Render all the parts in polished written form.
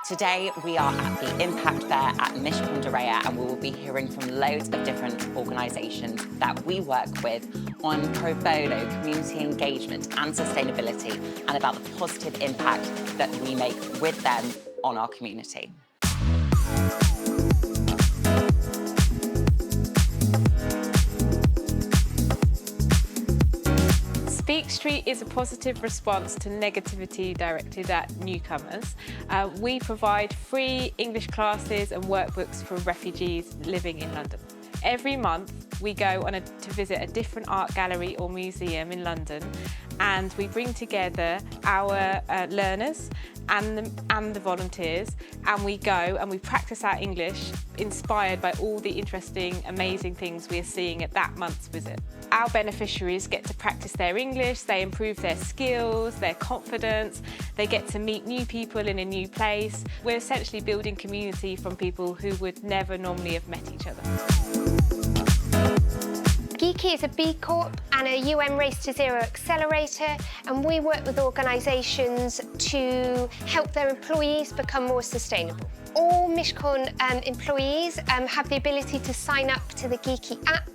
Today, we are at the Impact Fair at Mishcon de Reya, and we will be hearing from loads of different organisations that we work with on pro bono, community engagement and sustainability, and about the positive impact that we make with them on our community. Speak Street is a positive response to negativity directed at newcomers. We provide free English classes and workbooks for refugees living in London. Every month we go to visit a different art gallery or museum in London, and we bring together our learners and the volunteers, and we go and we practice our English inspired by all the interesting, amazing things we are seeing at that month's visit. Our beneficiaries get to practice their English, they improve their skills, their confidence, they get to meet new people in a new place. We're essentially building community from people who would never normally have met each other. Geeky is a B Corp and a UN Race to Zero accelerator, and we work with organisations to help their employees become more sustainable. All Mishcon employees have the ability to sign up to the Geeky app,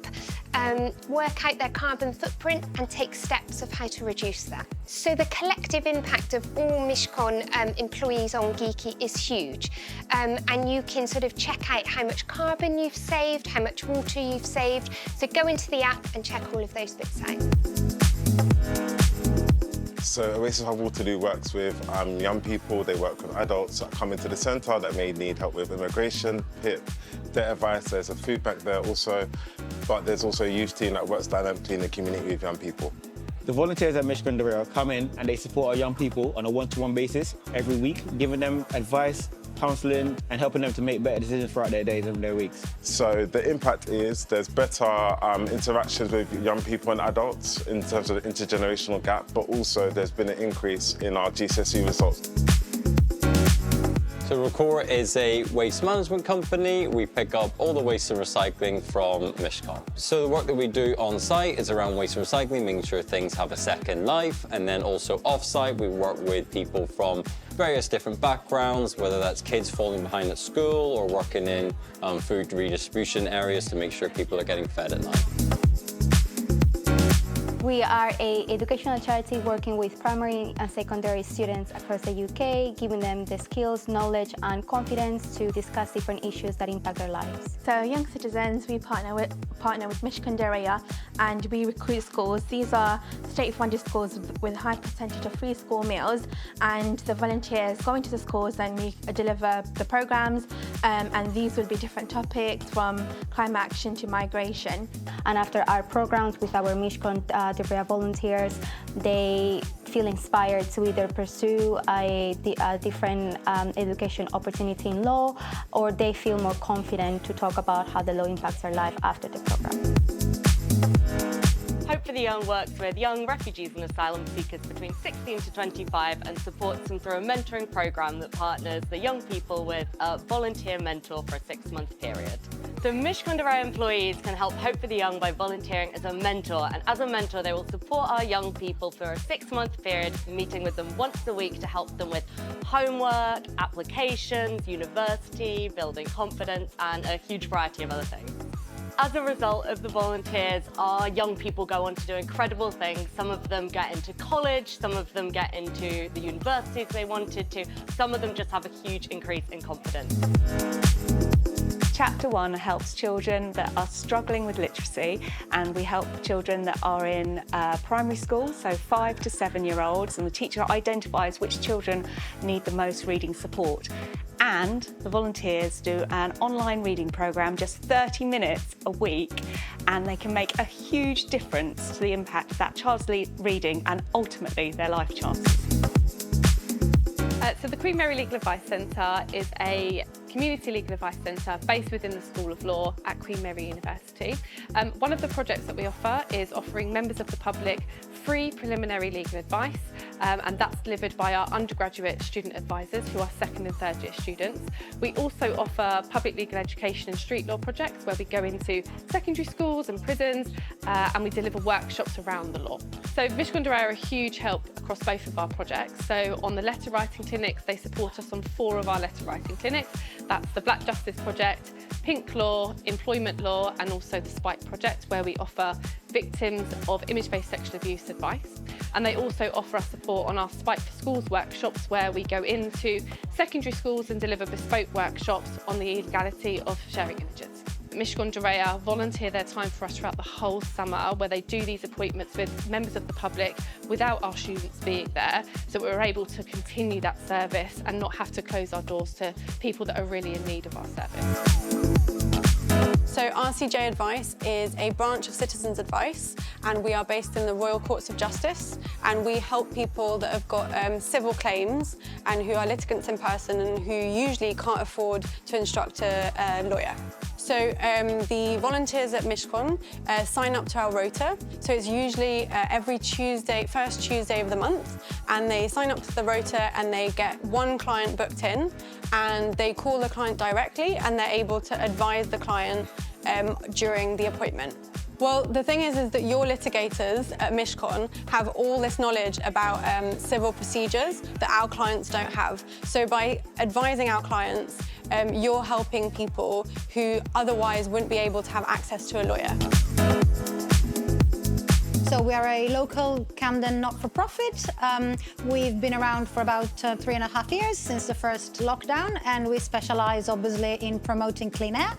work out their carbon footprint and take steps of how to reduce that. So the collective impact of all Mishcon employees on Geeky is huge, and you can sort of check out how much carbon you've saved, how much water you've saved. So go into the app and check all of those bits out. So Oasis Hub Waterloo works with young people. They work with adults that come into the centre that may need help with immigration, PIP, debt advice. There's a food bank there also, but there's also a youth team that works dynamically in the community with young people. The volunteers at Mishcon de Reya come in and they support our young people on a one-to-one basis every week, giving them advice, counselling and helping them to make better decisions throughout their days and their weeks. So the impact is there's better interactions with young people and adults in terms of the intergenerational gap, but also there's been an increase in our GCSE results. So Recor is a waste management company. We pick up all the waste and recycling from Mishcon. So the work that we do on site is around waste and recycling, making sure things have a second life. And then also off site, we work with people from various different backgrounds, whether that's kids falling behind at school or working in food redistribution areas to make sure people are getting fed at night. We are an educational charity working with primary and secondary students across the UK, giving them the skills, knowledge and confidence to discuss different issues that impact their lives. So young citizens, we partner with Mishcon de Reya, and we recruit schools. These are state-funded schools with a high percentage of free school meals, and the volunteers go into the schools and we deliver the programmes, and these will be different topics from climate action to migration. And after our programs with our Mishcon de Reya volunteers, they feel inspired to either pursue a different education opportunity in law, or they feel more confident to talk about how the law impacts their life after the program. Hope for the Young works with young refugees and asylum seekers between 16 to 25 and supports them through a mentoring programme that partners the young people with a volunteer mentor for a 6-month period. So Mishcon de Reya employees can help Hope for the Young by volunteering as a mentor, and as a mentor they will support our young people through a 6-month period, meeting with them once a week to help them with homework, applications, university, building confidence and a huge variety of other things. As a result of the volunteers, our young people go on to do incredible things. Some of them get into college, some of them get into the universities they wanted to, some of them just have a huge increase in confidence. Chapter 1 helps children that are struggling with literacy, and we help children that are in primary school, so 5 to 7-year-olds, and the teacher identifies which children need the most reading support. And the volunteers do an online reading programme, just 30 minutes a week, and they can make a huge difference to the impact of that child's reading and ultimately their life chances. So the Queen Mary Legal Advice Centre is a community legal advice centre based within the School of Law at Queen Mary University. One of the projects that we offer is offering members of the public free preliminary legal advice, and that's delivered by our undergraduate student advisors who are second and third year students. We also offer public legal education and street law projects where we go into secondary schools and prisons and we deliver workshops around the law. So Mishcon de Reya are a huge help across both of our projects. So on the letter writing clinics, they support us on 4 of our letter writing clinics. That's the Black Justice Project, Pink Law, Employment Law, and also the Spike Project, where we offer victims of image-based sexual abuse advice. And they also offer us support on our Spike for Schools workshops, where we go into secondary schools and deliver bespoke workshops on the illegality of sharing images. Mishcon de Reya volunteer their time for us throughout the whole summer, where they do these appointments with members of the public without our students being there, so we're able to continue that service and not have to close our doors to people that are really in need of our service. So RCJ Advice is a branch of Citizens Advice, and we are based in the Royal Courts of Justice, and we help people that have got civil claims and who are litigants in person and who usually can't afford to instruct a lawyer. So the volunteers at Mishcon sign up to our rota. So it's usually every Tuesday, first Tuesday of the month, and they sign up to the rota and they get one client booked in, and they call the client directly and they're able to advise the client during the appointment. Well, the thing is that your litigators at Mishcon have all this knowledge about civil procedures that our clients don't have. So by advising our clients, you're helping people who otherwise wouldn't be able to have access to a lawyer. So we are a local Camden not-for-profit. We've been around for about 3.5 years since the first lockdown, and we specialise obviously in promoting clean air.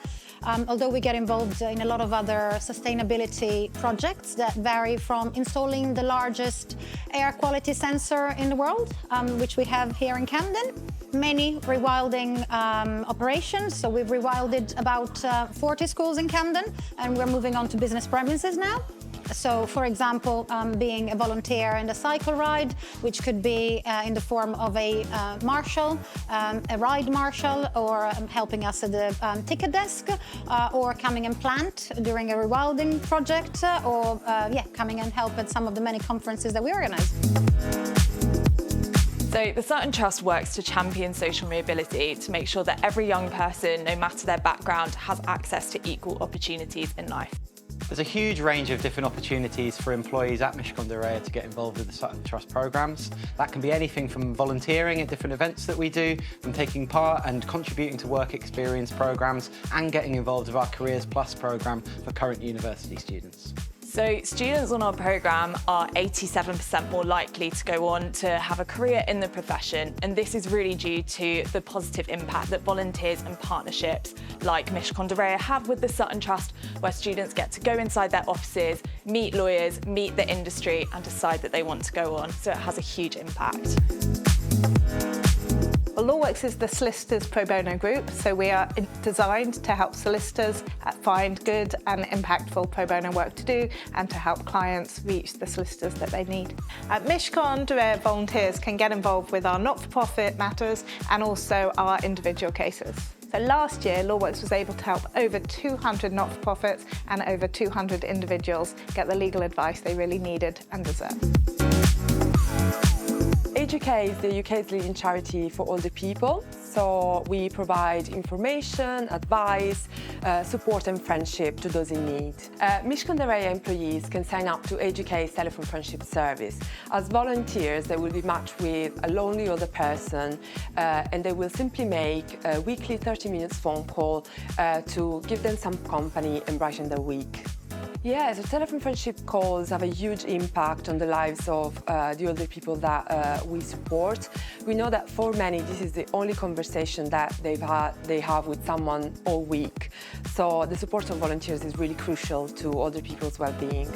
Although we get involved in a lot of other sustainability projects that vary from installing the largest air quality sensor in the world, which we have here in Camden, many rewilding operations. So we've rewilded about 40 schools in Camden, and we're moving on to business premises now. So, for example, being a volunteer in the cycle ride, which could be in the form of a marshal, a ride marshal, or helping us at the ticket desk, or coming and plant during a rewilding project, or coming and help at some of the many conferences that we organise. So the Sutton Trust works to champion social mobility to make sure that every young person, no matter their background, has access to equal opportunities in life. There's a huge range of different opportunities for employees at Mishcon de Reya to get involved with the Sutton Trust programmes. That can be anything from volunteering at different events that we do, from taking part and contributing to work experience programmes, and getting involved with our Careers Plus programme for current university students. So students on our programme are 87% more likely to go on to have a career in the profession, and this is really due to the positive impact that volunteers and partnerships like Mishcon de Reya have with the Sutton Trust, where students get to go inside their offices, meet lawyers, meet the industry and decide that they want to go on, so it has a huge impact. Well, LawWorks is the solicitors pro bono group, so we are designed to help solicitors find good and impactful pro bono work to do and to help clients reach the solicitors that they need. At Mishcon de Reya, volunteers can get involved with our not-for-profit matters and also our individual cases. So last year, LawWorks was able to help over 200 not-for-profits and over 200 individuals get the legal advice they really needed and deserved. AgeUK is the UK's leading charity for older people, so we provide information, advice, support and friendship to those in need. Mishcon de Reya employees can sign up to AgeUK's telephone friendship service. As volunteers, they will be matched with a lonely older person and they will simply make a weekly 30 minutes phone call to give them some company and brighten their week. Yeah, so telephone friendship calls have a huge impact on the lives of the older people that we support. We know that for many, this is the only conversation that they have with someone all week. So the support of volunteers is really crucial to older people's well-being.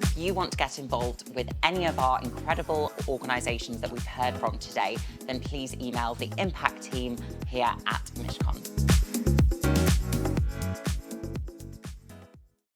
If you want to get involved with any of our incredible organisations that we've heard from today, then please email the Impact team here at Mishcon.